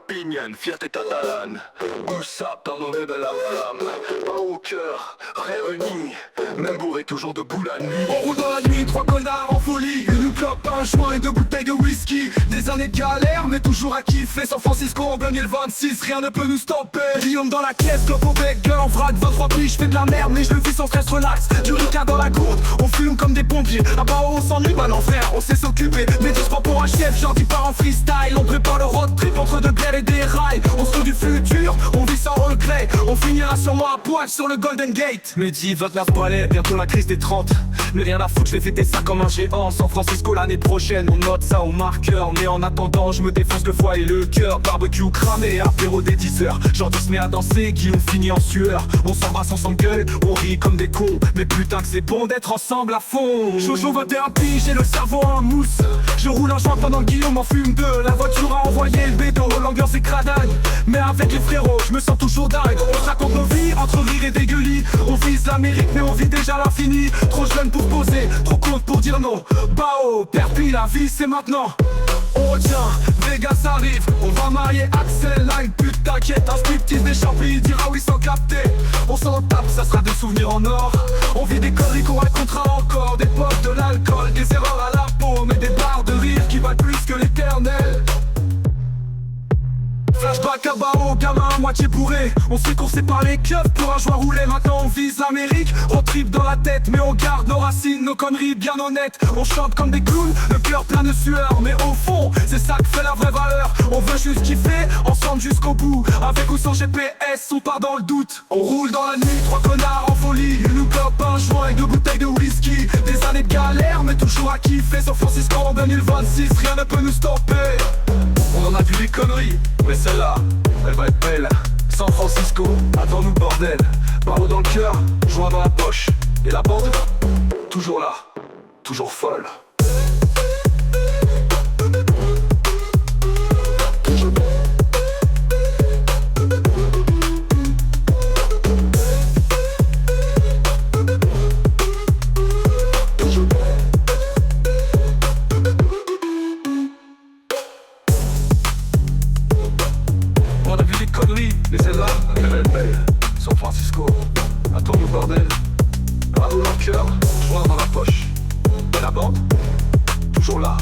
Perpignan, fierté catalane. Boussap dans nos rêves à la flamme. Pas au cœur, réunis, même bourré toujours debout la nuit. On roule dans la nuit, trois connards en folie. Une clope, un joint et deux bouteilles de whisky. Des années de galère, mais toujours à kiffer. San Francisco en plein 2026, rien ne peut nous stopper. Guillaume dans la caisse, clope au bec, en vrac, 23 piges, je fais de la merde, mais je le vis sans stress, relax. Du ricard dans la gourde, on fume comme des pompiers. Ah bah on s'ennuie, bah non frère, on sait s'occuper. Mais du sport pour un chef, genre tu pars en freestyle. On prépare le road trip entre deux bières et des rails. On se du futur, on vit sans regret. On finira sûrement à poil sur le Golden Gate. Mehdi, 29 balais, bientôt la crise des 30. Mais rien à foutre, je vais fêter ça comme un géant. San Francisco l'année prochaine, on note ça au marqueur. Mais en attendant, je me défonce le foie et le cœur. Barbecue cramé, apéro des 10 heures. Genre se met à danser, Guillaume finit en sueur. On s'embrasse, on s'engueule, on rit comme des cons. Mais putain que c'est bon d'être ensemble à fond. Jojo 21 piges, j'ai le cerveau en mousse. Je roule un joint pendant que Guillaume en fume deux. La voiture a envoyé le béton, l'ambiance est cradagne. Mais avec les frérots, je me sens toujours dingue. On raconte nos vies, entre rire et dégueulis. On vise l'Amérique, mais on vit déjà l'infini. Trop jeune pour poser, trop con pour dire non. Bao, Perpi, la vie c'est maintenant. Oh tiens, Vegas arrive, on va marier Axel, là une pute t'inquiète. Un striptease des champis, il dira oui sans capter. On s'en tape, ça sera des souvenirs en or. On vit des conneries qu'on racontera encore. Des potes, de l'alcool, des erreurs à la peau. Mais des barres de rire qui valent plus que l'éternel. Flashback à Bao, gamin à moitié bourré. On s'est coursé par les keufs pour un joint roulé. Maintenant on vise l'Amérique, on tripe dans la tête. Mais on garde nos racines, nos conneries bien honnêtes. On chante comme des clowns, le cœur plein de sueur. Mais au fond, c'est ça qui fait la vraie valeur. On veut juste kiffer, ensemble jusqu'au bout. Avec ou sans GPS, on part dans le doute. On roule dans la nuit, trois connards en folie. Une clope, un joint et deux bouteilles de whisky. Des années de galère, mais toujours à kiffer. San Francisco en 2026, rien ne peut nous stopper. On en a vu des conneries, mais celle-là, elle va être belle. San Francisco, attends-nous bordel. Barreau dans le cœur, joint dans la poche. Et la bande, toujours là, toujours folle. On a vu des conneries, mais celle-là, elle va être belle. San Francisco, attends-nous bordel. Barreau dans le cœur, joint dans la poche. Et la bande, toujours là.